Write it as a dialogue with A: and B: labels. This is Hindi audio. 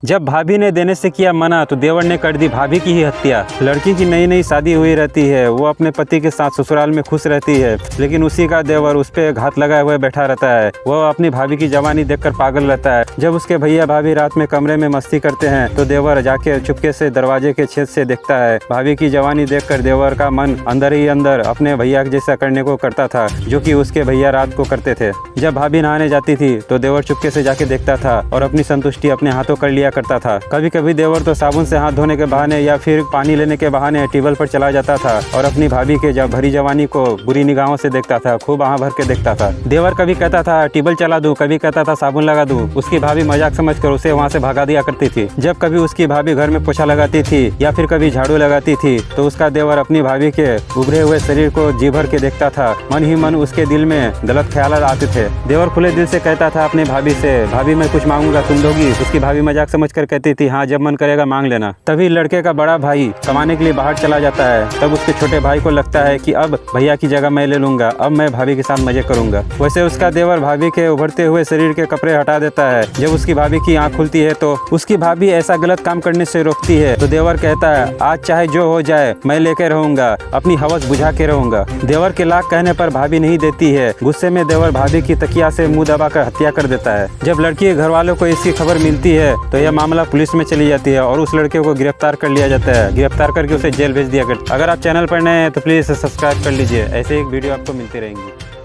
A: जब भाभी ने देने से किया मना तो देवर ने कर दी भाभी की ही हत्या। लड़की की नई नई शादी हुई रहती है, वो अपने पति के साथ ससुराल में खुश रहती है, लेकिन उसी का देवर उस पे घात लगाए हुए बैठा रहता है। वह अपनी भाभी की जवानी देखकर पागल रहता है। जब उसके भैया भाभी रात में कमरे में मस्ती करते हैं तो देवर जाके चुपके से दरवाजे के छेद से देखता है। भाभी की जवानी देखकर देवर का मन अंदर ही अंदर अपने भैया जैसा करने को करता था, जो कि उसके भैया रात को करते थे। जब भाभी नहाने जाती थी तो देवर चुपके से जाके देखता था और अपनी संतुष्टि अपने हाथों कर लिया करता था। कभी कभी देवर तो साबुन से हाथ धोने के बहाने या फिर पानी लेने के बहाने टेबल पर चला जाता था और अपनी भाभी के भरी जवानी को बुरी निगाहों से देखता था, खूब आह भर के देखता था। देवर कभी कहता था टेबल चला दूं, कभी कहता था साबुन लगा दूं। उसकी भाभी मजाक समझकर उसे वहां से भगा दिया करती थी। जब कभी उसकी भाभी घर में पोछा लगाती थी या फिर कभी झाड़ू लगाती थी तो उसका देवर अपनी भाभी के उभरे हुए शरीर को जी भर के देखता था। मन ही मन उसके दिल में गलत ख्याल आते थे। देवर खुले दिल से कहता था अपनी भाभी से, भाभी मैं कुछ मांगूंगा तुम दोगी? उसकी भाभी मजाक समझ कर कहती थी हाँ जब मन करेगा मांग लेना। तभी लड़के का बड़ा भाई कमाने के लिए बाहर चला जाता है। तब उसके छोटे भाई को लगता है कि अब भैया की जगह मैं ले लूंगा, अब मैं भाभी के साथ मजे करूंगा। वैसे उसका देवर भाभी के उभरते हुए शरीर के कपड़े हटा देता है। जब उसकी भाभी की आंख खुलती है तो उसकी भाभी ऐसा गलत काम करने से रोकती है तो देवर कहता है आज चाहे जो हो जाए मैं लेके रहूंगा, अपनी हवस बुझा के रहूंगा। देवर के लाख कहने पर भाभी नहीं देती है। गुस्से में देवर भाभी की तकिया से मुंह दबाकर हत्या कर देता है। जब लड़की के घर वालों को इसकी खबर मिलती है तो यह मामला पुलिस में चली जाती है और उस लड़के को गिरफ्तार कर लिया जाता है। गिरफ्तार करके उसे जेल भेज दिया करता है। अगर आप चैनल पर नए हैं तो प्लीज सब्सक्राइब कर लीजिए, ऐसे एक वीडियो आपको मिलती रहेंगी।